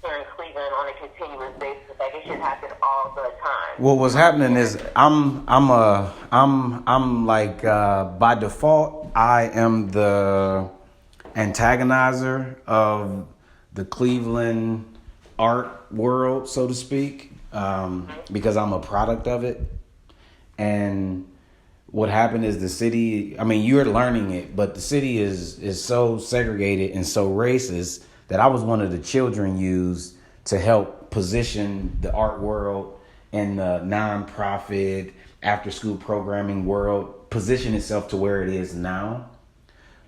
here in Cleveland on a continuous basis. Like, it should happen all the time. Well, what's happening is I'm like by default I am the antagonizer of the Cleveland art world, so to speak, because I'm a product of it. And what happened is the city, I mean, you're learning it, but the city is so segregated and so racist that I was one of the children used to help position the art world and the nonprofit after school programming world position itself to where it is now.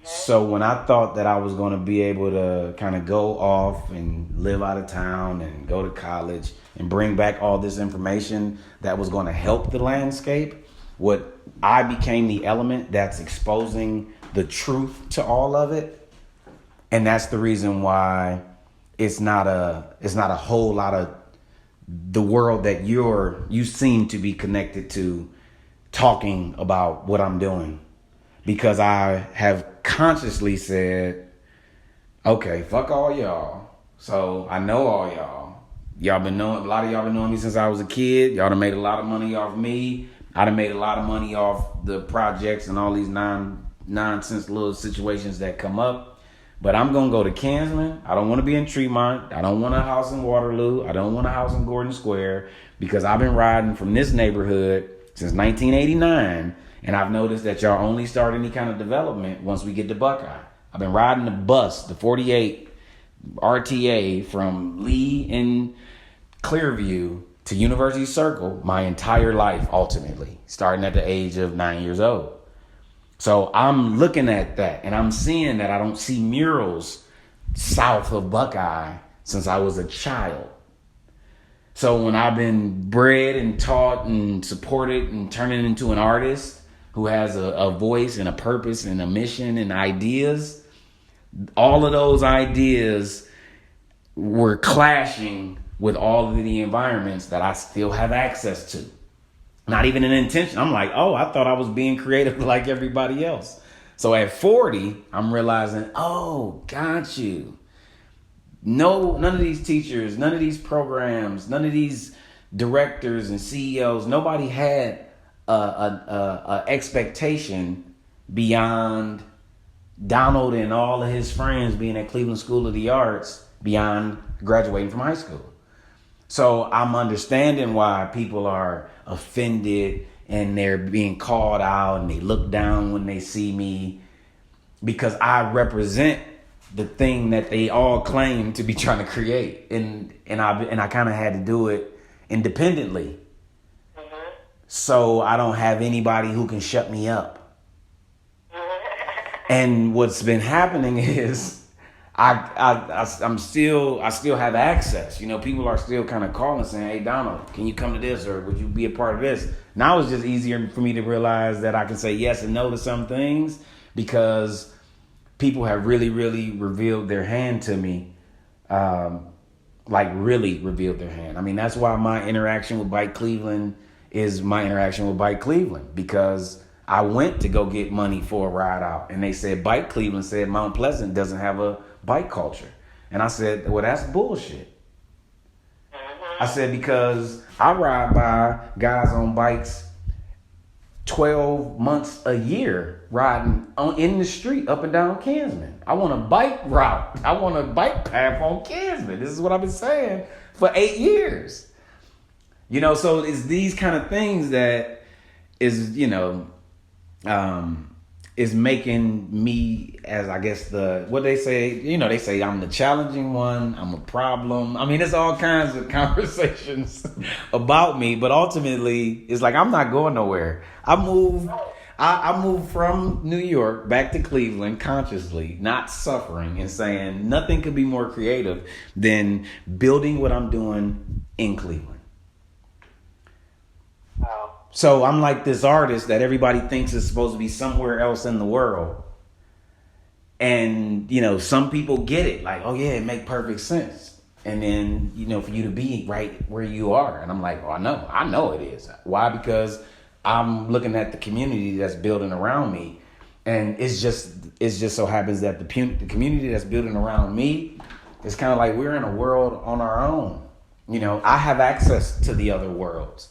So when I thought that I was going to be able to kind of go off and live out of town and go to college and bring back all this information that was going to help the landscape, what I became the element that's exposing the truth to all of it. And that's the reason why it's not a whole lot of the world that you seem to be connected to talking about what I'm doing. Because I have consciously said, okay, fuck all y'all. So I know all y'all. Y'all been knowing, a lot of y'all been knowing me since I was a kid. Y'all done made a lot of money off me. I done made a lot of money off the projects and all these nonsense little situations that come up. But I'm going to go to Kansman. I don't want to be in Tremont. I don't want a house in Waterloo. I don't want a house in Gordon Square, because I've been riding from this neighborhood since 1989. And I've noticed that y'all only start any kind of development once we get to Buckeye. I've been riding the bus, the 48 RTA from Lee and Clearview to University Circle my entire life, ultimately, starting at the age of 9 years old. So I'm looking at that and I'm seeing that I don't see murals south of Buckeye since I was a child. So when I've been bred and taught and supported and turning into an artist who has a voice and a purpose and a mission and ideas, all of those ideas were clashing with all of the environments that I still have access to. Not even an intention. I'm like, oh, I thought I was being creative like everybody else. So at 40, I'm realizing, oh, got you. No, none of these teachers, none of these programs, none of these directors and CEOs, nobody had a expectation beyond Donald and all of his friends being at Cleveland School of the Arts beyond graduating from high school. So I'm understanding why people are offended and they're being called out and they look down when they see me, because I represent the thing that they all claim to be trying to create. And I kind of had to do it independently. So I don't have anybody who can shut me up. And what's been happening is I still have access. You know, people are still kind of calling saying, hey, Donald, can you come to this? Or would you be a part of this? Now it's just easier for me to realize that I can say yes and no to some things, because people have really, really revealed their hand to me. Like really revealed their hand. I mean, that's why my interaction with Bike Cleveland is my interaction with Bike Cleveland, because I went to go get money for a ride out and they said Bike Cleveland said Mount Pleasant doesn't have a bike culture. And I said, well, that's bullshit. I said, because I ride by guys on bikes 12 months a year riding in the street up and down Kansman. I want a bike route. I want a bike path on Kansman. This is what I've been saying for 8 years. You know, so it's these kind of things that is, you know, is making me, as I guess what they say, you know, they say I'm the challenging one, I'm a problem. I mean, it's all kinds of conversations about me, but ultimately it's like, I'm not going nowhere. I moved from New York back to Cleveland consciously, not suffering, and saying nothing could be more creative than building what I'm doing in Cleveland. So I'm like this artist that everybody thinks is supposed to be somewhere else in the world. And, you know, some people get it. Like, oh, yeah, it makes perfect sense. And then, you know, for you to be right where you are. And I'm like, oh, I know it is. Why? Because I'm looking at the community that's building around me. And it's just so happens that the community that's building around me it's kind of like we're in a world on our own. You know, I have access to the other worlds.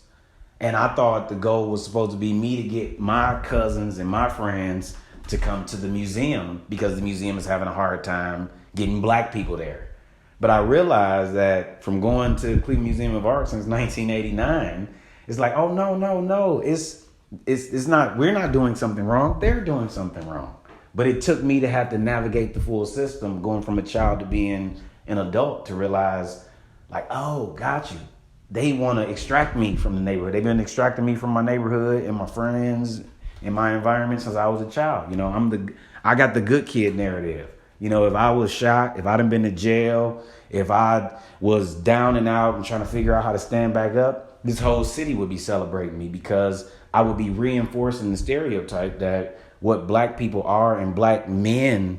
And I thought the goal was supposed to be me to get my cousins and my friends to come to the museum because the museum is having a hard time getting black people there. But I realized that from going to Cleveland Museum of Art since 1989, it's like, oh, no. It's not, we're not doing something wrong. They're doing something wrong. But it took me to have to navigate the full system, going from a child to being an adult, to realize, like, oh, got you. They want to extract me from the neighborhood. They've been extracting me from my neighborhood and my friends and my environment since I was a child. You know, I got the good kid narrative. You know, if I was shot, if I'd have been to jail, if I was down and out and trying to figure out how to stand back up, this whole city would be celebrating me because I would be reinforcing the stereotype that what black people are and black men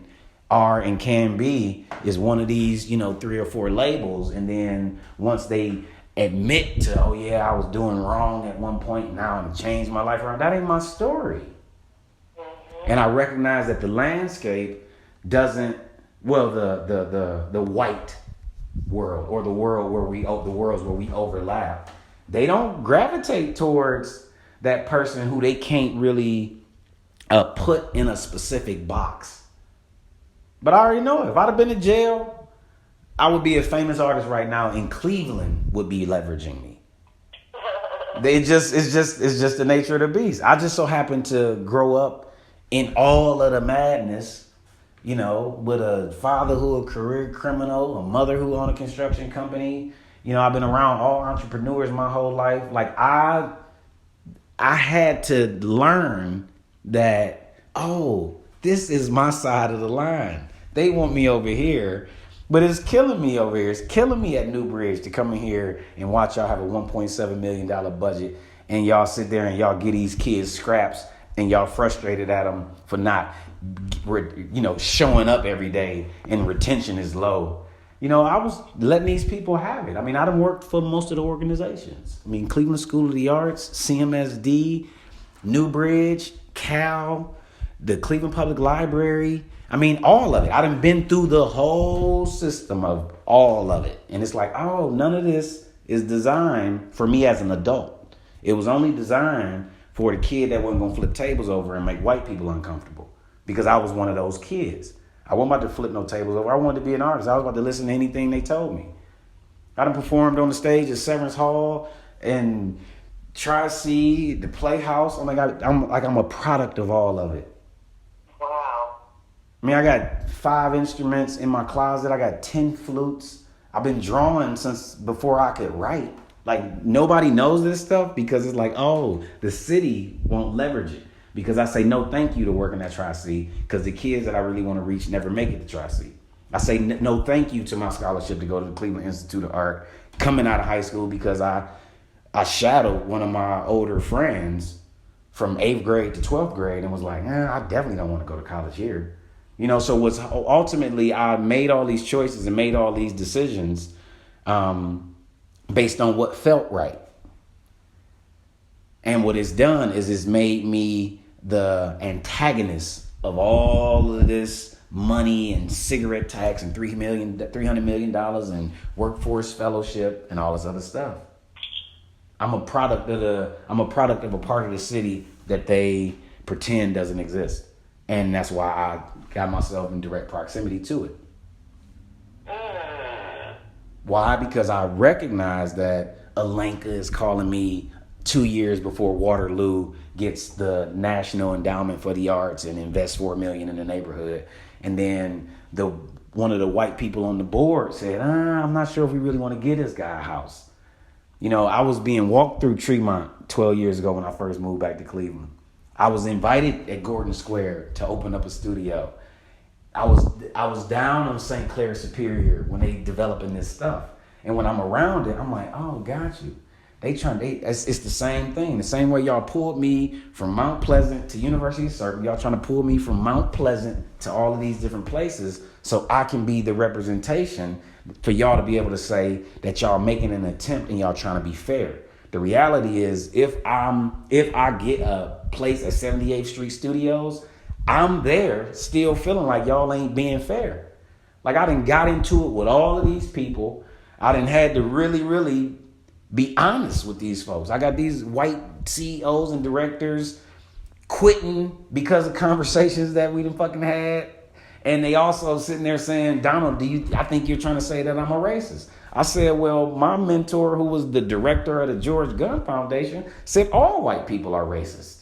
are and can be is one of these, you know, 3 or 4 labels. And then once they admit to, oh yeah, I was doing wrong at one point, now I'm changed my life around, that ain't my story. And I recognize that the landscape doesn't, well, the white world, or the worlds where we overlap, they don't gravitate towards that person who they can't really put in a specific box. But I already know, if I'd have been in jail, I would be a famous artist right now, and Cleveland would be leveraging me. It's just the nature of the beast. I just so happen to grow up in all of the madness, you know, with a father who a career criminal, a mother who owned a construction company. You know, I've been around all entrepreneurs my whole life. Like I had to learn that, oh, this is my side of the line. They want me over here. But it's killing me over here. It's killing me at Newbridge to come in here and watch y'all have a $1.7 million budget, and y'all sit there and y'all get these kids scraps, and y'all frustrated at them for not, you know, showing up every day, and retention is low. You know, I was letting these people have it. I mean, I done worked for most of the organizations. I mean, Cleveland School of the Arts, CMSD, Newbridge, Cal, the Cleveland Public Library. I mean, all of it. I done been through the whole system of all of it. And it's like, oh, none of this is designed for me as an adult. It was only designed for the kid that wasn't going to flip tables over and make white people uncomfortable. Because I was one of those kids. I wasn't about to flip no tables over. I wanted to be an artist. I was about to listen to anything they told me. I done performed on the stage at Severance Hall and Tri-C, the Playhouse. Oh my God, I'm a product of all of it. I mean, I got 5 instruments in my closet. I got 10 flutes. I've been drawing since before I could write. Like, nobody knows this stuff because it's like, oh, the city won't leverage it. Because I say no thank you to working at Tri-C, because the kids that I really want to reach never make it to Tri-C. I say no thank you to my scholarship to go to the Cleveland Institute of Art coming out of high school, because I shadowed one of my older friends from 8th grade to 12th grade and was like, I definitely don't want to go to college here. You know, so what's ultimately, I made all these choices and made all these decisions based on what felt right. And what it's done is it's made me the antagonist of all of this money and cigarette tax and $300 million and workforce fellowship and all this other stuff. I'm a product of a part of the city that they pretend doesn't exist. And that's why I got myself in direct proximity to it. Why? Because I recognize that Alenka is calling me 2 years before Waterloo gets the National Endowment for the Arts and invests $4 million in the neighborhood. And then one of the white people on the board said, I'm not sure if we really want to give this guy a house. You know, I was being walked through Tremont 12 years ago when I first moved back to Cleveland. I was invited at Gordon Square to open up a studio. I was down on St. Clair Superior when they developing this stuff. And when I'm around it, I'm like, oh, got you. It's the same thing. The same way y'all pulled me from Mount Pleasant to University Circle, y'all trying to pull me from Mount Pleasant to all of these different places so I can be the representation for y'all to be able to say that y'all making an attempt and y'all trying to be fair. The reality is, if I get a place at 78th Street Studios, I'm there still feeling like y'all ain't being fair. Like, I done got into it with all of these people. I done had to really, really be honest with these folks. I got these white CEOs and directors quitting because of conversations that we done fucking had. And they also sitting there saying, Donald, I think you're trying to say that I'm a racist. I said, well, my mentor, who was the director of the George Gunn Foundation, said all white people are racist.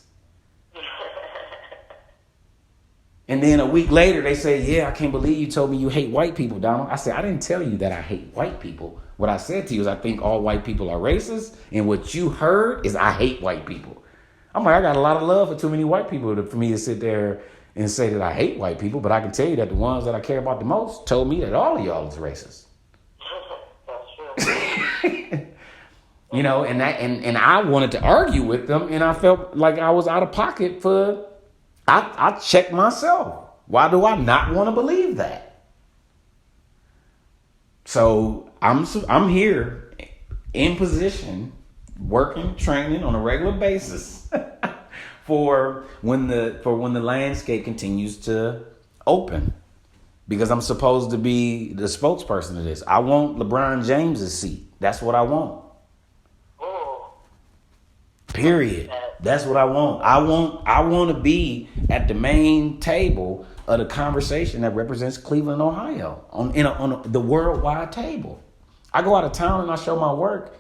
And then a week later, they say, yeah, I can't believe you told me you hate white people, Donald. I said, I didn't tell you that I hate white people. What I said to you is I think all white people are racist. And what you heard is I hate white people. I'm like, I got a lot of love for too many white people for me to sit there and say that I hate white people. But I can tell you that the ones that I care about the most told me that all of y'all is racist. That's true. You know, and I wanted to argue with them. And I felt like I was out of pocket for... I checked myself. Why do I not want to believe that? So I'm here in position, working, training on a regular basis for when the landscape continues to open, because I'm supposed to be the spokesperson of this. I want LeBron James's seat. That's what I want. Period. That's what I want. I want to be at the main table of the conversation that represents Cleveland, Ohio, on the worldwide table. I go out of town and I show my work,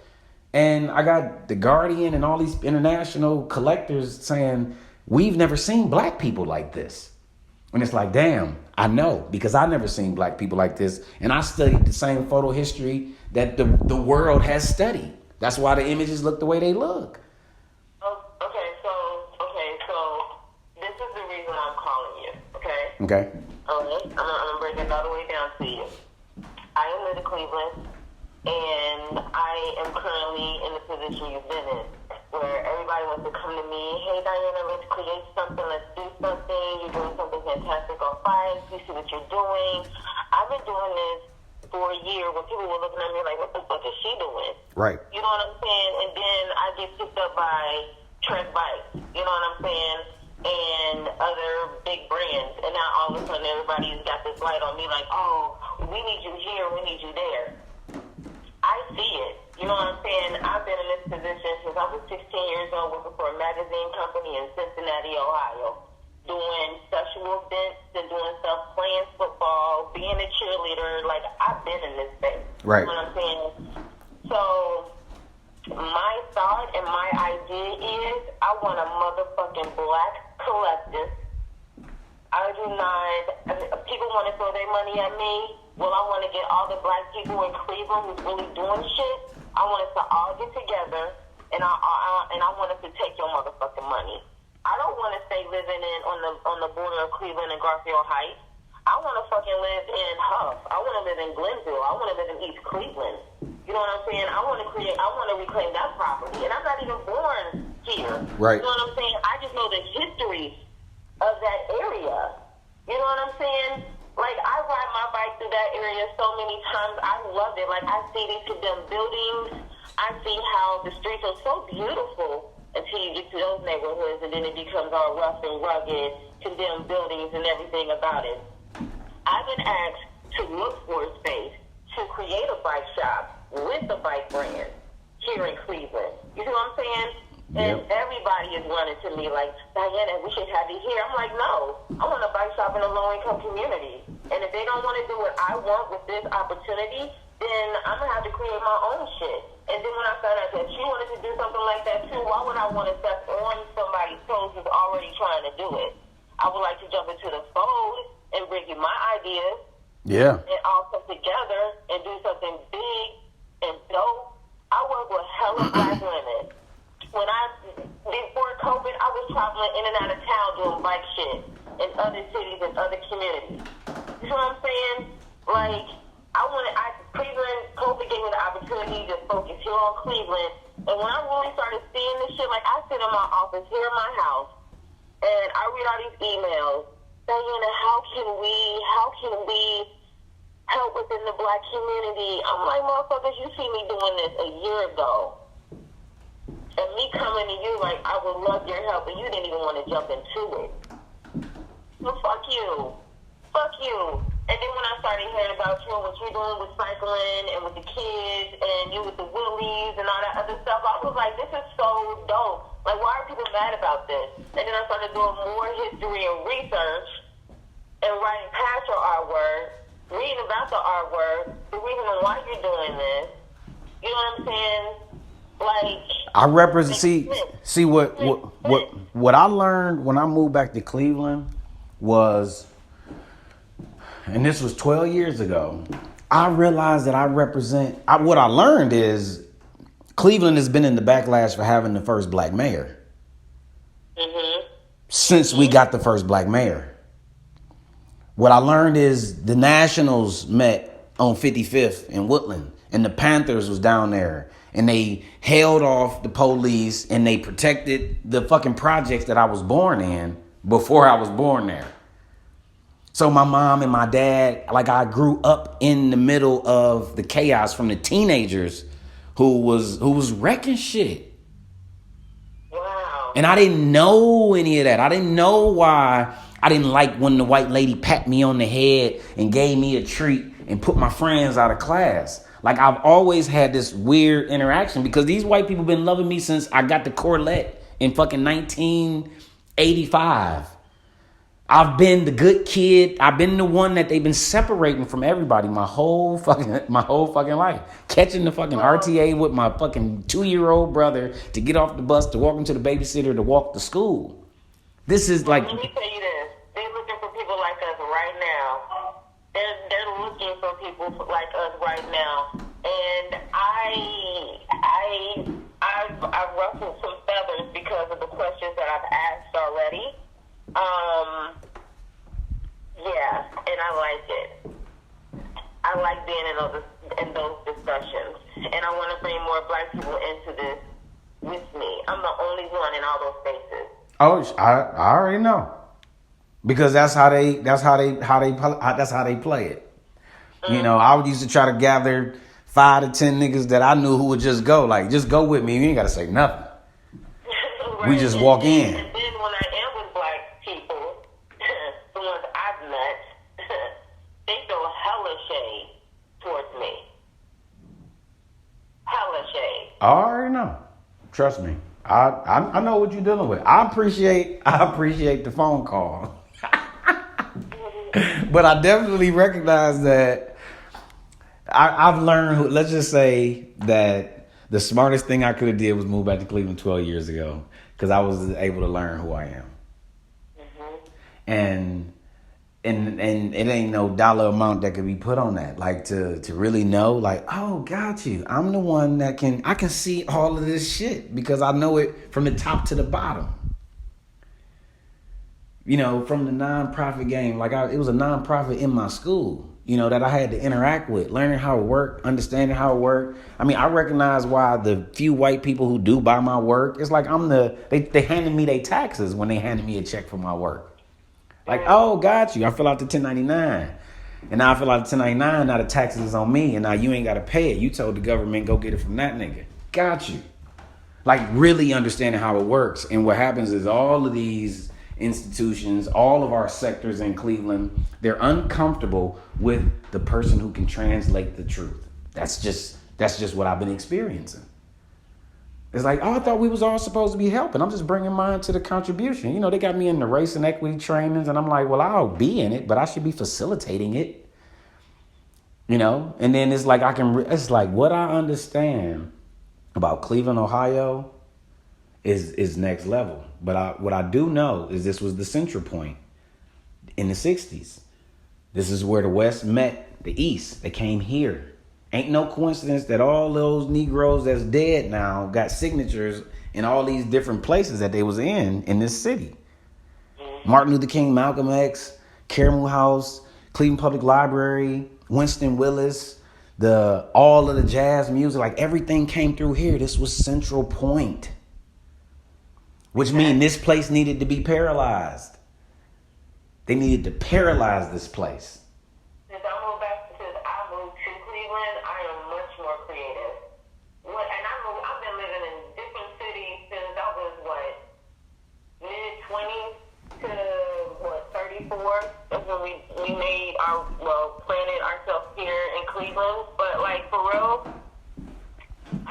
and I got The Guardian and all these international collectors saying, we've never seen black people like this. And it's like, damn, I know, because I never seen black people like this. And I studied the same photo history that the world has studied. That's why the images look the way they look. Okay. All right. I'm gonna break it all the way down to you. I am in Cleveland, and I am currently in the position you've been in, where everybody wants to come to me, hey Diana, let's create something, let's do something, you're doing something fantastic on Five, we see what you're doing. I've been doing this for a year when people were looking at me like, what the fuck is she doing? Right. You know what I'm saying? And then I get picked up by Trek Bikes, you know what I'm saying? And other big brands, and now all of a sudden everybody's got this light on me like, oh, we need you here, we need you there. I see it. You know what I'm saying? I've been in this position since I was 16 years old, working for a magazine company in Cincinnati, Ohio, doing special events and doing stuff, playing football, being a cheerleader. Like, I've been in this space. Right. You know what I'm saying? So my thought and my idea is I want a motherfucking black collective. I do not, people want to throw their money at me. Well, I want to get all the black people in Cleveland who's really doing shit. I want us to all get together, and I want us to take your motherfucking money. I don't want to stay living on the border of Cleveland and Garfield Heights. I want to fucking live in Huff. I want to live in Glenville. I want to live in East Cleveland. You know what I'm saying? I want to reclaim that property. And I'm not even born here. Right. You know what I'm saying? I just know the history of that area. You know what I'm saying? Like, I ride my bike through that area so many times. I love it. Like, I see these condemned buildings. I see how the streets are so beautiful until you get to those neighborhoods, and then it becomes all rough and rugged, condemned buildings and everything about it. I've been asked to look for a space to create a bike shop with a bike brand here in Cleveland. You see what I'm saying? And everybody is running to me like, Diana, we should have you here. I'm like, no, I want a bike shop in a low-income community. And if they don't want to do what I want with this opportunity, then I'm going to have to create my own shit. And then when I found out that you wanted to do something like that too, why would I want to step on somebody's toes who's already trying to do it? I would like to jump into the fold and bring you my ideas. Yeah. And all come together and do something big and dope. I work with hella black women. Before COVID, I was traveling in and out of town doing bike shit in other cities and other communities. You know what I'm saying? Like, Cleveland, COVID gave me the opportunity to focus here on Cleveland. And when I really started seeing this shit, like, I sit in my office here in my house, and I read all these emails saying, how can we help within the black community? I'm like, motherfuckers, you see me doing this a year ago. And me coming to you like, I would love your help, and you didn't even want to jump into it. Well, fuck you. Fuck you. And then when I started hearing about you and what you're doing with cycling and with the kids and you with the willies and all that other stuff, I was like, this is so dope. Like, why are people mad about this? And then I started doing more history and research and writing past your artwork, reading about the artwork, the reason why you're doing this. You know what I'm saying? Like, I represent. See what I learned when I moved back to Cleveland was, and this was 12 years ago. I realized that I represent. What I learned is Cleveland has been in the backlash for having the first black mayor. Mm-hmm. Since we got the first black mayor. What I learned is the Nationals met on 55th in Woodland, and the Panthers was down there, and they held off the police, and they protected the fucking projects that I was born in before I was born there. So my mom and my dad, like, I grew up in the middle of the chaos from the teenagers who was wrecking shit. Wow. And I didn't know any of that. I didn't know why I didn't like when the white lady pat me on the head and gave me a treat and put my friends out of class. Like, I've always had this weird interaction because these white people been loving me since I got the Corvette in fucking 1985. I've been the good kid. I've been the one that they've been separating from everybody my whole fucking life. Catching the fucking RTA with my fucking 2-year-old brother to get off the bus, to walk him to the babysitter, to walk to school. This is like... Let me tell you this. They're looking for people like us right now. They're looking for people like us right now. And I've ruffled some feathers because of the questions that I've asked already. Yeah, and I like it. I like being in those discussions, and I want to bring more black people into this with me. I'm the only one in all those spaces. Oh, I already know, because that's how they play it. Mm-hmm. You know, I used to try to gather 5 to 10 niggas that I knew who would just go, like, just go with me. You ain't got to say nothing. Right. We just walk in. And then when I am with black people, the ones I've met, they throw hella shade towards me. Hella shade. I already know. Trust me. I know what you're dealing with. I appreciate the phone call. But I definitely recognize that I've learned, let's just say that the smartest thing I could have did was move back to Cleveland 12 years ago, because I was able to learn who I am. Mm-hmm. And it ain't no dollar amount that could be put on that. Like, to really know, like, oh, got you. I'm the one that I can see all of this shit because I know it from the top to the bottom. You know, from the nonprofit game, like, it was a nonprofit in my school, you know, that I had to interact with, learning how it worked, understanding how it worked. I mean, I recognize why the few white people who do buy my work, it's like they handed me their taxes when they handed me a check for my work. Like, oh, got you. I fill out the 1099. And now I fill out the 1099, now the taxes is on me, and now you ain't got to pay it. You told the government, go get it from that nigga. Got you. Like, really understanding how it works. And what happens is all of these institutions, all of our sectors in Cleveland, they're uncomfortable with the person who can translate the truth. That's just what I've been experiencing. It's like, oh, I thought we was all supposed to be helping. I'm just bringing mine to the contribution. You know, they got me in the race and equity trainings, and I'm like, well, I'll be in it, but I should be facilitating it. You know, and then it's like it's like what I understand about Cleveland, Ohio, is next level. But what I do know is this was the central point in the 60s. This is where the West met the East. They came here. Ain't no coincidence that all those Negroes that's dead now got signatures in all these different places that they was in this city. Martin Luther King, Malcolm X, Caramel House, Cleveland Public Library, Winston Willis, all of the jazz music, like everything came through here. This was Central Point, which means this place needed to be paralyzed. They needed to paralyze this place. Since I moved to Cleveland, I am much more creative. I've been living in different cities since I was mid-20s to 34. That's when we made our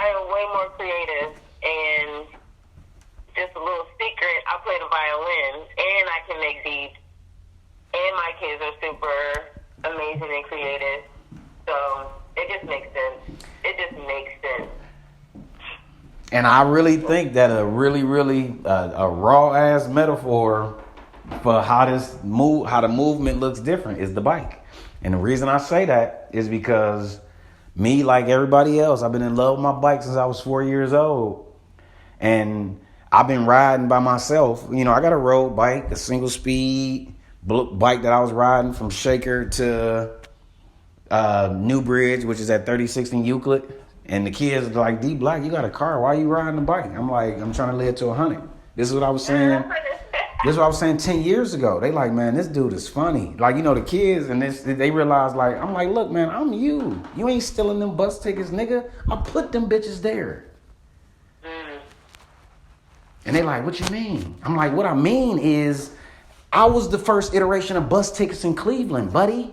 am way more creative, and just a little secret, I play the violin, and I can make beats, and my kids are super amazing and creative, so it just makes sense. It just makes sense. And I really think that a raw ass metaphor for how the movement looks different is the bike. And the reason I say that is because me, like everybody else, I've been in love with my bike since I was 4 years old. And I've been riding by myself. You know, I got a road bike, a single speed bike that I was riding from Shaker to New Bridge, which is at 36th and Euclid. And the kids are like, D Black, you got a car. Why are you riding a bike? I'm like, I'm trying to live to 100. This is what I was saying. This is what I was saying 10 years ago. They like, man, this dude is funny. Like, you know, the kids, and they realize, like, I'm like, look, man, I'm you. You ain't stealing them bus tickets, nigga. I put them bitches there. And they like, what you mean? I'm like, what I mean is, I was the first iteration of bus tickets in Cleveland, buddy.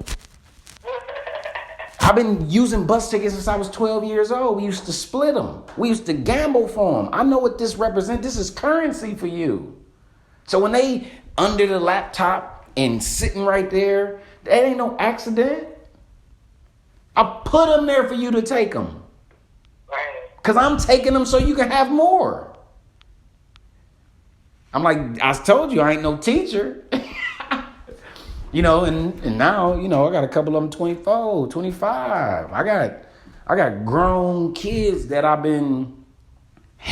I've been using bus tickets since I was 12 years old. We used to split them. We used to gamble for them. I know what this represents. This is currency for you. So when they under the laptop and sitting right there, that ain't no accident. I put them there for you to take them. Right. Because I'm taking them so you can have more. I'm like, I told you I ain't no teacher. You know, and now, you know, I got a couple of them 24, 25. I got grown kids that I've been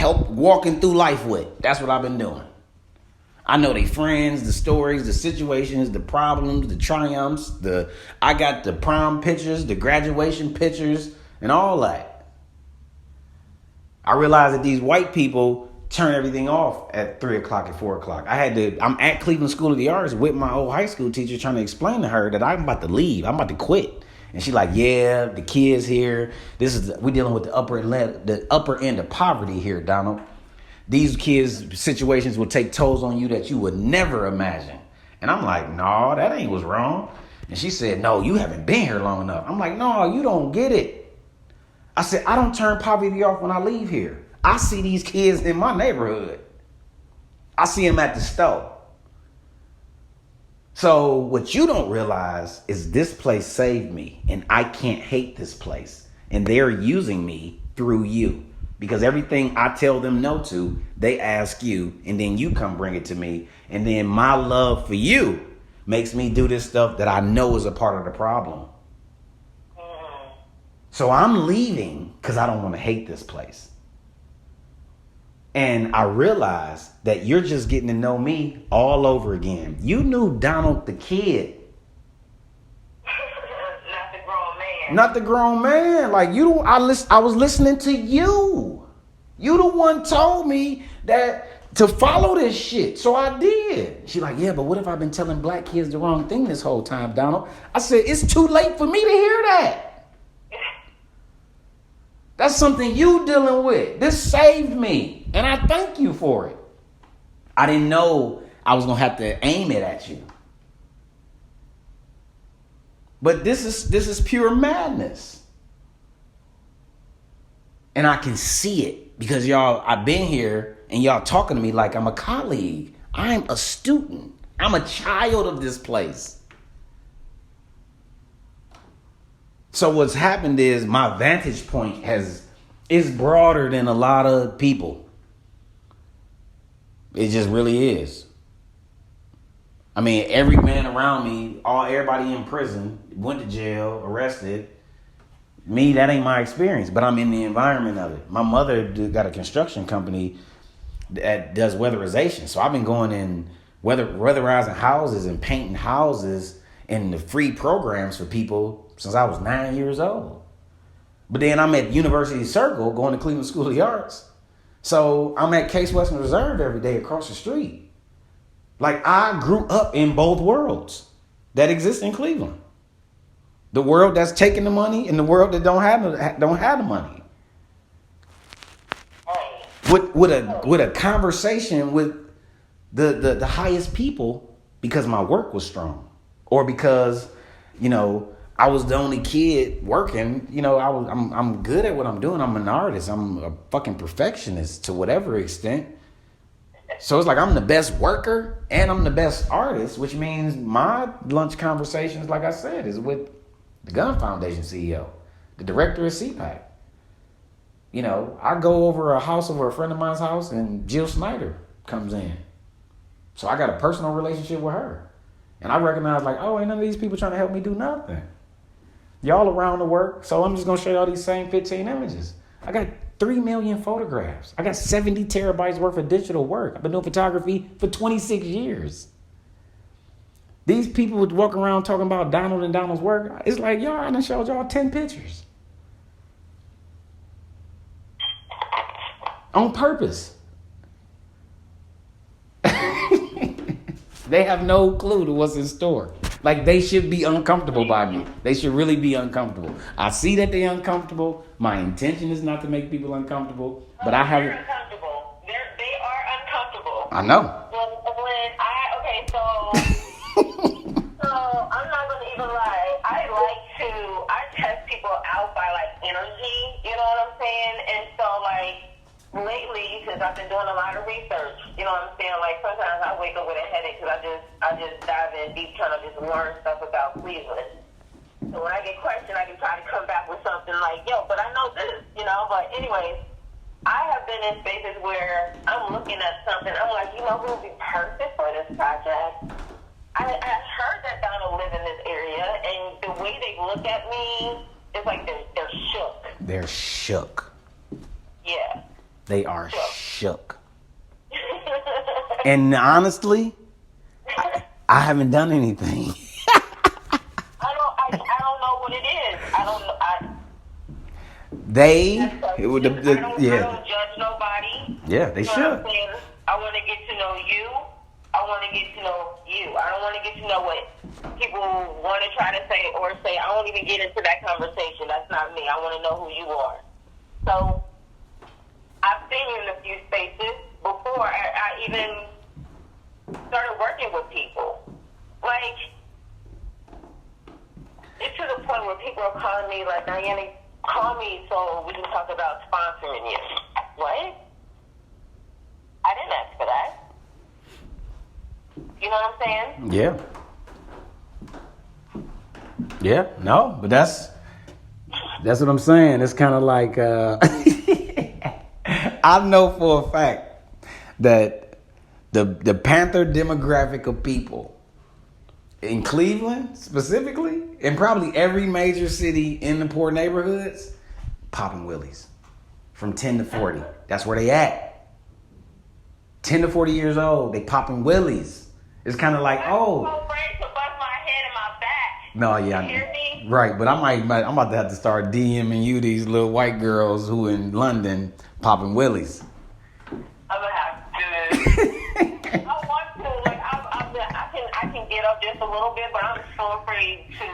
walking through life with. That's what I've been doing. I know they friends, the stories, the situations, the problems, the triumphs. I got the prom pictures, the graduation pictures, and all that. I realized that these white people turn everything off at 3 o'clock and 4 o'clock. I'm at Cleveland School of the Arts with my old high school teacher trying to explain to her that I'm about to leave. I'm about to quit. And she like, yeah, the kids here. We're dealing with the upper end of poverty here, Donald. These kids' situations will take tolls on you that you would never imagine. And I'm like, no, that ain't what's wrong. And she said, no, you haven't been here long enough. I'm like, no, you don't get it. I said, I don't turn poverty off when I leave here. I see these kids in my neighborhood. I see them at the store. So what you don't realize is this place saved me, and I can't hate this place. And they're using me through you. Because everything I tell them no to, they ask you, and then you come bring it to me. And then my love for you makes me do this stuff that I know is a part of the problem. So I'm leaving because I don't want to hate this place. And I realized that you're just getting to know me all over again. You knew Donald the kid. Not the grown man. Not the grown man. Like I was listening to you. You the one told me that to follow this shit. So I did. She like, yeah, but what if I've been telling black kids the wrong thing this whole time, Donald? I said, it's too late for me to hear that. That's something you dealing with. This saved me. And I thank you for it. I didn't know I was going to have to aim it at you. But this is pure madness. And I can see it because y'all, I've been here and y'all talking to me like I'm a colleague. I'm a student. I'm a child of this place. So what's happened is my vantage point is broader than a lot of people. It just really is. I mean, every man around me, everybody in prison, went to jail, arrested. Me, that ain't my experience, but I'm in the environment of it. My mother got a construction company that does weatherization. So I've been going in weatherizing houses and painting houses and the free programs for people since I was 9 years old. But then I'm at University Circle going to Cleveland School of the Arts. So I'm at Case Western Reserve every day across the street. Like I grew up in both worlds that exist in Cleveland. The world that's taking the money and the world that don't have the money. With a conversation with the highest people because my work was strong. Or because, I was the only kid working. I'm good at what I'm doing. I'm an artist. I'm a fucking perfectionist to whatever extent. So it's like I'm the best worker and I'm the best artist, which means my lunch conversations, like I said, is with the Gun Foundation CEO, the director of CPAC. I go over a friend of mine's house, and Jill Snyder comes in. So I got a personal relationship with her. And I recognize, like, oh, ain't none of these people trying to help me do nothing. Y'all around the work, so I'm just going to show y'all these same 15 images. I got 3 million photographs. I got 70 terabytes worth of digital work. I've been doing photography for 26 years. These people would walk around talking about Donald and Donald's work. It's like, y'all, I done showed y'all 10 pictures. On purpose. They have no clue to what's in store. Like, they should be uncomfortable by me. They should really be uncomfortable. I see that they're uncomfortable. My intention is not to make people uncomfortable, but I haven't. They're uncomfortable. They are uncomfortable. I know. So I'm not gonna even lie. I test people out by like energy. You know what I'm saying? And so like lately, because I've been doing a lot of research. You know what I'm saying? Like sometimes I wake up with a headache because I just dive in deep trying to just learn stuff about Cleveland. So when I get questioned, I can try to come back with something like, yo, but I know this, But anyways, I have been in spaces where I'm looking at something. I'm like, who would be perfect for this project? I heard that Donald live in this area, and the way they look at me, it's like they're shook. They're shook. Yeah. They are shook. And honestly, I haven't done anything. I don't know what it is. I don't know. I don't judge nobody. Yeah, they should. I want to get to know you. I want to get to know you. I don't want to get to know what people want to try to say or say. I won't even get into that conversation. That's not me. I want to know who you are. So I've been in a few spaces before I even started working with people. Like, it's to the point where people are calling me like, Diana, call me so we can talk about sponsoring you. What? I didn't ask for that. You know what I'm saying? Yeah, no, but that's what I'm saying. It's kind of like, I know for a fact that the Panther demographic of people in Cleveland specifically, and probably every major city in the poor neighborhoods, popping willies from 10 to 40. That's where they at. 10 to 40 years old, they popping willies. It's kind of like, oh. I'm so afraid to bust my head and my back. No, yeah. You hear me? Right, but I'm about to have to start DMing you these little white girls who in London popping willies. I'm gonna have to. I want to. Like, I can get up just a little bit, but I'm so afraid to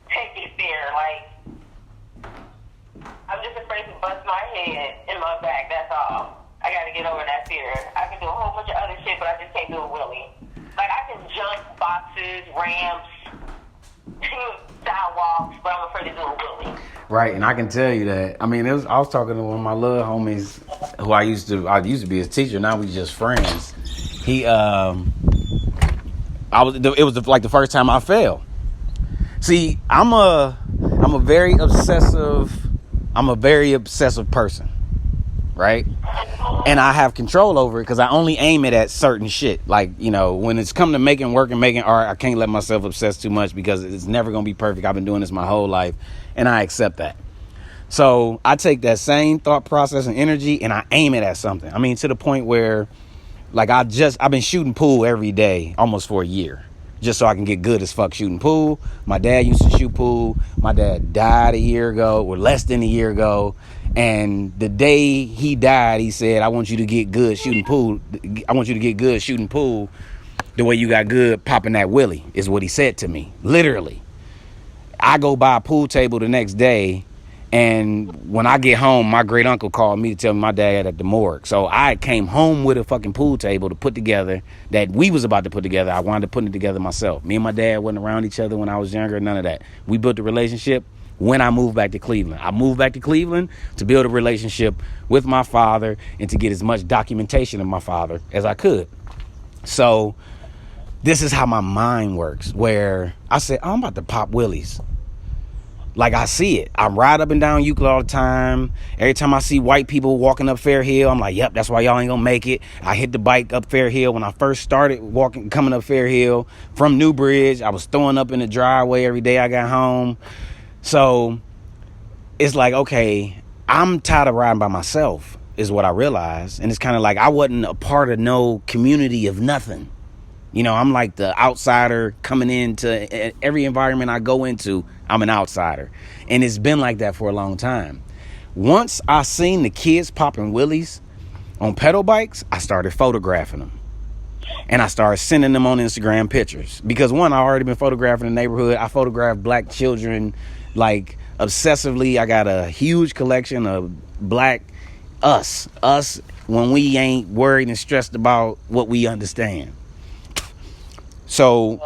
take it there. Like, I'm just afraid to bust my head and my back. That's all. I got to get over that fear. I can do a whole bunch of other shit, but I just can't do a wheelie. Like, I can jump boxes, ramps, sidewalks, but I'm afraid to do a wheelie. Right, and I can tell you that. I mean, I was talking to one of my little homies who I used to be his teacher. Now we just friends. He, it was like the first time I fell. See, I'm a very obsessive person, right? And I have control over it because I only aim it at certain shit. Like, when it's come to making work and making art, I can't let myself obsess too much because it's never going to be perfect. I've been doing this my whole life, and I accept that. So I take that same thought process and energy and I aim it at something. I mean, to the point where, like, I've been shooting pool every day almost for a year, just so I can get good as fuck shooting pool. My dad used to shoot pool. My dad died a year ago, or less than a year ago. And the day he died, he said, I want you to get good shooting pool. I want you to get good shooting pool the way you got good popping that willy, is what he said to me. Literally. I go by a pool table the next day, And when I get home, my great uncle called me to tell me my dad at the morgue. So I came home with a fucking pool table to put together that we was about to put together. I wound up putting it together myself. Me and my dad wasn't around each other when I was younger, none of that. We built a relationship when I moved back to Cleveland. I moved back to Cleveland to build a relationship with my father and to get as much documentation of my father as I could. So this is how my mind works, where I said, oh, I'm about to pop willies. Like, I see it. I ride up and down Euclid all the time. Every time I see white people walking up Fair Hill, I'm like, yep, that's why y'all ain't gonna make it. I hit the bike up Fair Hill. When I first started coming up Fair Hill from Newbridge, I was throwing up in the driveway every day I got home. So it's like, okay, I'm tired of riding by myself, is what I realized. And it's kind of like I wasn't a part of no community of nothing. You know, I'm like the outsider coming into every environment I go into. I'm an outsider. And it's been like that for a long time. Once I seen the kids popping willies on pedal bikes, I started photographing them. And I started sending them on Instagram pictures. Because one, I already been photographing the neighborhood. I photographed black children like obsessively. I got a huge collection of black us when we ain't worried and stressed about what we understand. So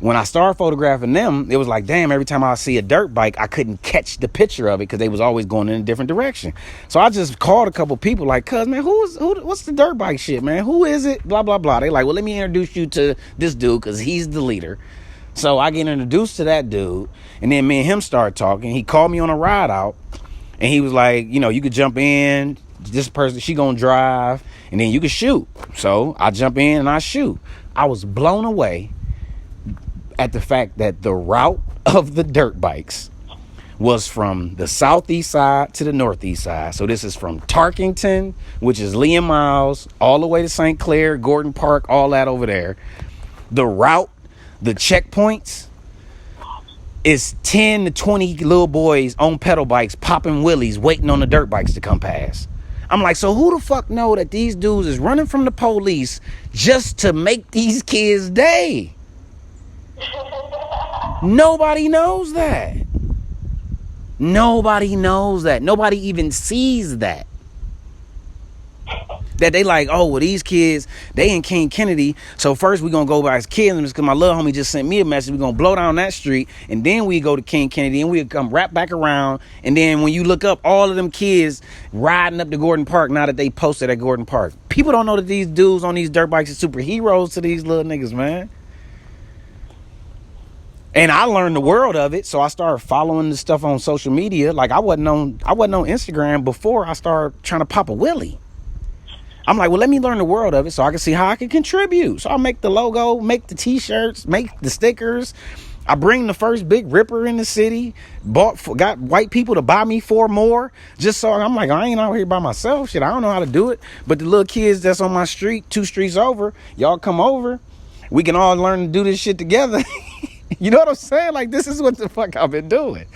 when I started photographing them, it was like, damn, every time I see a dirt bike, I couldn't catch the picture of it because they was always going in a different direction. So I just called a couple people like, cuz, man, what's the dirt bike shit, man? Who is it? Blah, blah, blah. They like, well, let me introduce you to this dude because he's the leader. So I get introduced to that dude, and then me and him start talking. He called me on a ride out, and he was like, you know, you could jump in. This person, she gonna drive, and then you can shoot. So I jump in and I shoot. I was blown away at the fact that the route of the dirt bikes was from the southeast side to the northeast side. So this is from Tarkington, which is Lee and Miles, all the way to St. Clair, Gordon Park, all that over there. The route, the checkpoints, is 10 to 20 little boys on pedal bikes popping willies waiting on the dirt bikes to come past. I'm like, so who the fuck know that these dudes is running from the police just to make these kids' day? Nobody knows that. Nobody knows that. Nobody even sees that. That they like, oh, well, these kids, they in King Kennedy. So first we gonna go by his kids because my little homie just sent me a message. We gonna blow down that street, and then we go to King Kennedy, and we come wrap back around. And then when you look up, all of them kids riding up to Gordon Park now that they posted at Gordon Park. People don't know that these dudes on these dirt bikes are superheroes to these little niggas, man. And I learned the world of it, so I started following the stuff on social media. Like I wasn't on Instagram before I started trying to pop a wheelie. I'm like, well, let me learn the world of it so I can see how I can contribute. So I make the logo, make the t-shirts, make the stickers. I bring the first big ripper in the city, got white people to buy me 4 more. Just so I'm like, I ain't out here by myself. Shit, I don't know how to do it. But the little kids that's on my street, 2 streets over, y'all come over. We can all learn to do this shit together. You know what I'm saying? Like, this is what the fuck I've been doing.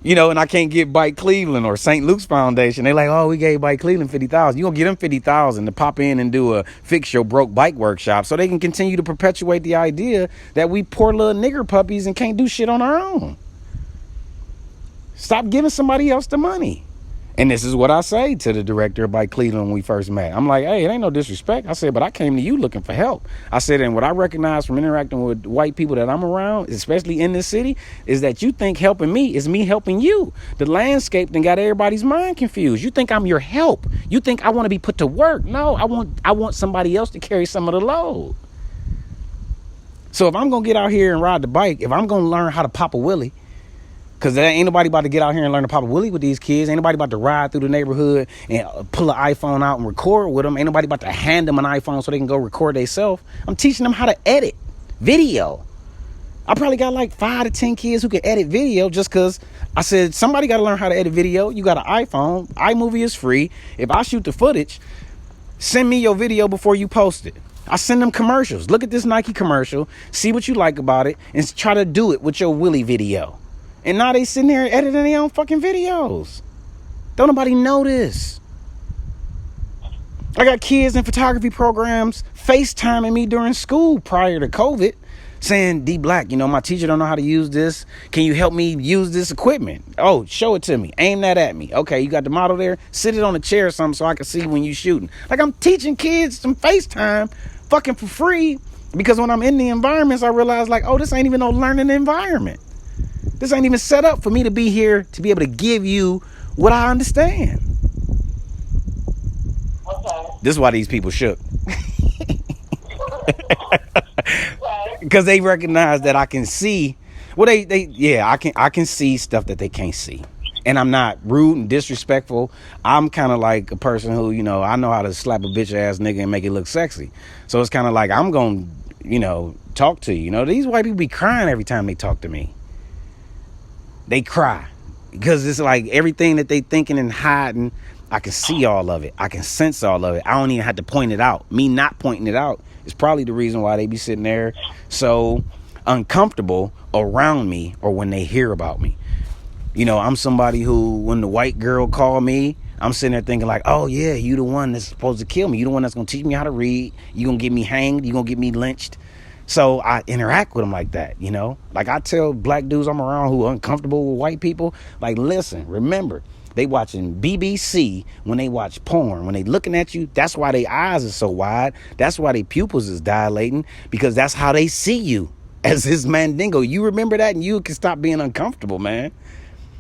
You know, and I can't get Bike Cleveland or St. Luke's Foundation. They like, oh, we gave Bike Cleveland $50,000. You gonna get them $50,000 to pop in and do a fix your broke bike workshop so they can continue to perpetuate the idea that we poor little nigger puppies and can't do shit on our own. Stop giving somebody else the money. And this is what I say to the director of Bike Cleveland when we first met. I'm like, hey, it ain't no disrespect. I said, but I came to you looking for help. I said, and what I recognize from interacting with white people that I'm around, especially in this city, is that you think helping me is me helping you. The landscape then got everybody's mind confused. You think I'm your help. You think I want to be put to work. No, I want somebody else to carry some of the load. So if I'm going to get out here and ride the bike, if I'm going to learn how to pop a wheelie, because there ain't nobody about to get out here and learn to pop a wheelie with these kids. Ain't nobody about to ride through the neighborhood and pull an iPhone out and record with them. Ain't nobody about to hand them an iPhone so they can go record themselves. I'm teaching them how to edit video. I probably got like 5 to 10 kids who can edit video just because I said, somebody got to learn how to edit video. You got an iPhone. iMovie is free. If I shoot the footage, send me your video before you post it. I send them commercials. Look at this Nike commercial. See what you like about it and try to do it with your Willie video. And now they sitting there editing their own fucking videos. Don't nobody know this. I got kids in photography programs FaceTiming me during school prior to COVID saying, D Black, my teacher don't know how to use this. Can you help me use this equipment? Oh, show it to me. Aim that at me. Okay, you got the model there? Sit it on a chair or something so I can see when you shooting. Like, I'm teaching kids some FaceTime fucking for free, because when I'm in the environments, I realize, like, oh, this ain't even no learning environment. This ain't even set up for me to be here to be able to give you what I understand. Okay. This is why these people shook. Right. Because they recognize that I can see. Well, I can see stuff that they can't see. And I'm not rude and disrespectful. I'm kind of like a person who, I know how to slap a bitch ass nigga and make it look sexy. So it's kind of like I'm going to, talk to you. These white people be crying every time they talk to me. They cry. Because it's like everything that they thinking and hiding, I can see all of it. I can sense all of it. I don't even have to point it out. Me not pointing it out is probably the reason why they be sitting there so uncomfortable around me or when they hear about me. I'm somebody who, when the white girl call me, I'm sitting there thinking like, oh yeah, you the one that's supposed to kill me. You the one that's going to teach me how to read. You going to get me hanged. You going to get me lynched. So I interact with them like that, Like I tell black dudes I'm around who are uncomfortable with white people, like, listen, remember, they watching BBC when they watch porn. When they looking at you, that's why their eyes are so wide. That's why their pupils is dilating, because that's how they see you as this mandingo. You remember that and you can stop being uncomfortable, man.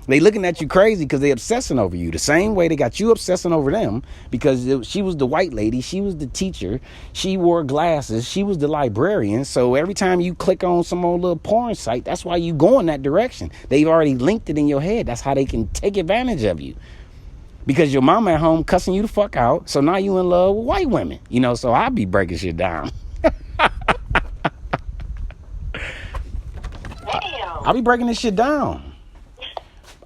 They looking at you crazy because they obsessing over you. The same way they got you obsessing over them, because she was the white lady. She was the teacher. She wore glasses. She was the librarian. So every time you click on some old little porn site, that's why you go in that direction. They've already linked it in your head. That's how they can take advantage of you. Because your mama at home cussing you the fuck out. So now you in love with white women. So I be breaking shit down. Damn. I be breaking this shit down.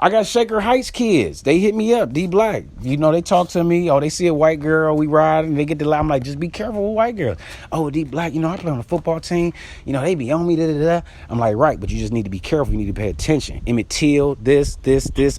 I got Shaker Heights kids. They hit me up, D Black. They talk to me. Oh, they see a white girl, we ride, and they get the lie. I'm like, just be careful with white girls. Oh, D Black, I play on a football team. They be on me, da-da-da. I'm like, right, but you just need to be careful. You need to pay attention. Emmett Till, this.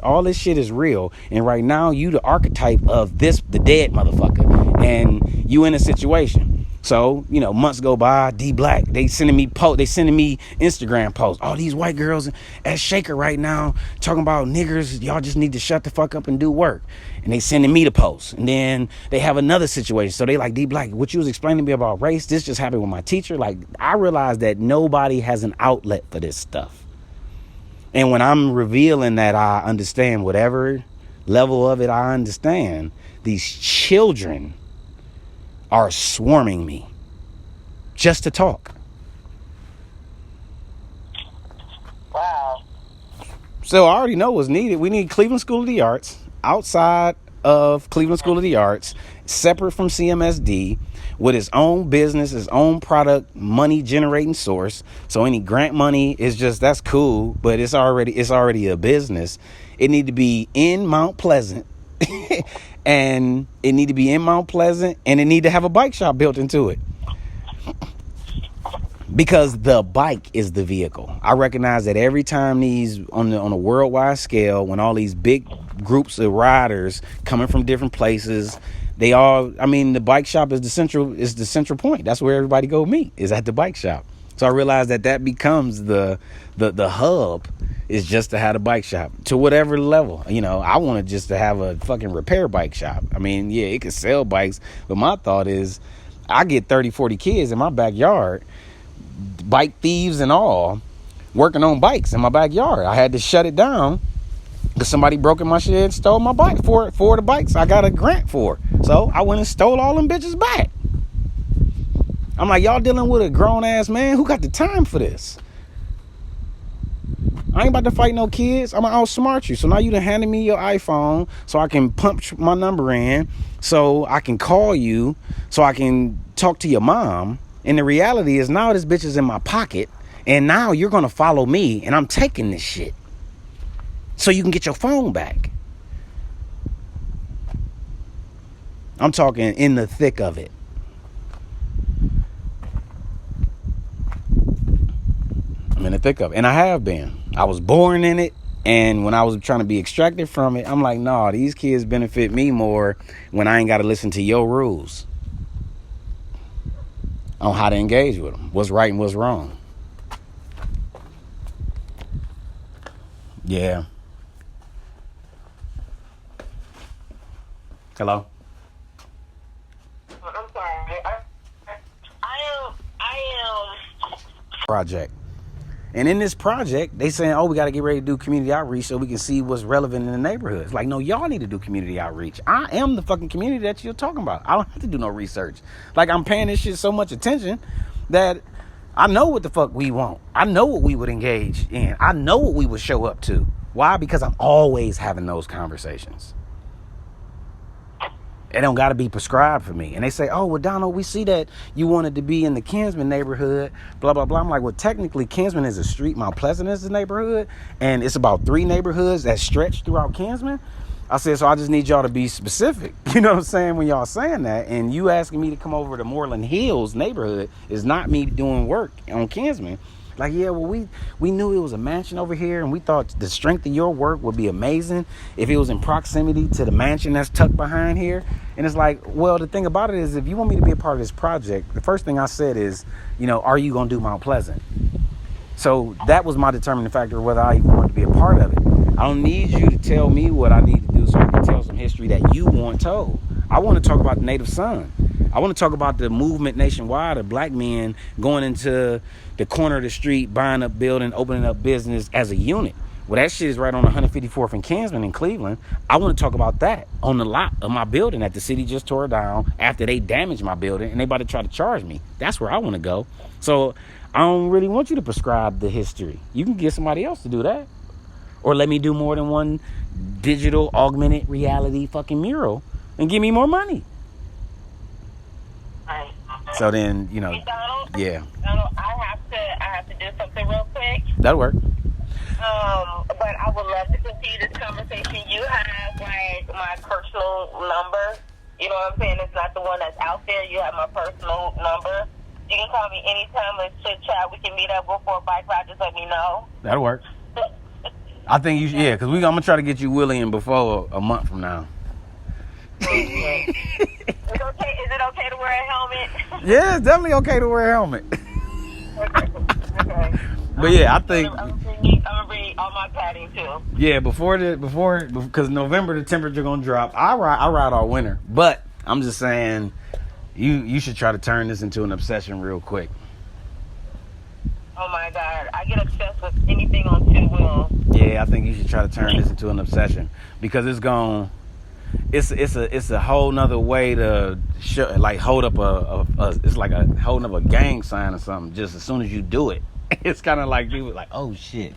All this shit is real. And right now, you the archetype of the dead motherfucker. And you in a situation. So, months go by, D Black, they sending me Instagram posts. All these white girls at Shaker right now talking about niggers, y'all just need to shut the fuck up and do work. And they sending me the posts. And then they have another situation. So they like, D Black, what you was explaining to me about race, this just happened with my teacher. Like, I realized that nobody has an outlet for this stuff. And when I'm revealing that I understand whatever level of it I understand, these children are swarming me just to talk. Wow. So I already know what's needed. We need Cleveland School of the Arts, outside of Cleveland School of the Arts, separate from CMSD, with its own business, its own product, money generating source. So any grant money is just, that's cool, but it's already a business. It need to be in Mount Pleasant. And it need to be in Mount Pleasant, and it need to have a bike shop built into it. Because the bike is the vehicle. I recognize that every time on a worldwide scale, when all these big groups of riders coming from different places, the bike shop is the central point. That's where everybody go meet, is at the bike shop. So I realized that becomes the hub, is just to have a bike shop to whatever level. I wanted just to have a fucking repair bike shop. It could sell bikes, but my thought is I get 30, 40 kids in my backyard, bike thieves and all, working on bikes in my backyard. I had to shut it down because somebody broke in my shed and stole my bike for the bikes I got a grant for. So I went and stole all them bitches back. I'm like, y'all dealing with a grown ass man who got the time for this? I ain't about to fight no kids. I'm gonna outsmart you. So now you done handed me your iPhone so I can pump my number in, so I can call you, so I can talk to your mom. And the reality is now this bitch is in my pocket, and now you're gonna follow me, and I'm taking this shit so you can get your phone back. I'm talking in the thick of it. I'm in the thick of it. And I have been. I was born in it. And when I was trying to be extracted from it, I'm like, nah, these kids benefit me more when I ain't got to listen to your rules on how to engage with them. What's right and what's wrong. Yeah. Hello? I'm sorry. I am. Project. And in this project, they saying, oh, we got to get ready to do community outreach so we can see what's relevant in the neighborhoods. Like, no, y'all need to do community outreach. I am the fucking community that you're talking about. I don't have to do no research. Like, I'm paying this shit so much attention that I know what the fuck we want. I know what we would engage in. I know what we would show up to. Why? Because I'm always having those conversations. It don't got to be prescribed for me. And they say, oh, well, Donald, we see that you wanted to be in the Kinsman neighborhood, blah, blah, blah. I'm like, well, technically, Kinsman is a street. Mount Pleasant is a neighborhood. And it's about 3 neighborhoods that stretch throughout Kinsman. I said, so I just need y'all to be specific. You know what I'm saying? When y'all saying that. And you asking me to come over to Moreland Hills neighborhood is not me doing work on Kinsman. Like, yeah, well, we knew it was a mansion over here, and we thought the strength of your work would be amazing if it was in proximity to the mansion that's tucked behind here. And it's like, well, the thing about it is, if you want me to be a part of this project, the first thing I said is, you know, are you going to do Mount Pleasant? So that was my determining factor of whether I even wanted to be a part of it. I don't need you to tell me what I need to do so I can tell some history that you want told. I want to talk about the Native Son. I want to talk about the movement nationwide of black men going into the corner of the street, buying up building, opening up business as a unit. Well, that shit is right on 154th and Kinsman in Cleveland. I want to talk about that on the lot of my building that the city just tore down after they damaged my building and they about to try to charge me. That's where I want to go. So I don't really want you to prescribe the history. You can get somebody else to do that. Or let me do more than one digital augmented reality fucking mural and give me more money. Right. So then, you know, Hey, Donald, yeah. Donald, I have to do something real quick. That'll work. But I would love to continue this conversation. You have like my personal number. You know what I'm saying? It's not the one that's out there. You have my personal number. You can call me anytime. Let's chit chat. We can meet up, go for a bike ride. Just let me know. That'll work. I think you should, yeah, because I'm going to try to get you William before a month from now. Okay. Is it okay to wear a helmet? Yeah, it's definitely okay to wear a helmet. Okay. But yeah, I think I'm gonna bring all my padding too. yeah, because November the temperature gonna drop. I ride all winter, but I'm just saying you should try to turn this into an obsession real quick. Oh my God, I get obsessed with anything on 2 wheels. Yeah, I think you should try to turn this into an obsession because it's a whole nother way to show, like hold up it's like a holding up a gang sign or something. Just as soon as you do it, it's kind of like people like, oh shit,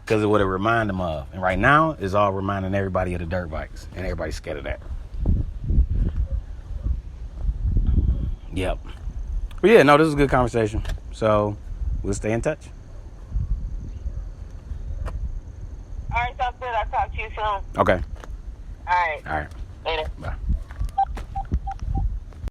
because of what it remind them of. And right now, it's all reminding everybody of the dirt bikes, and everybody's scared of that. Yep. But yeah, no, this is a good conversation. So we'll stay in touch. All right, sounds good. I'll talk to you soon. Okay. All right. All right.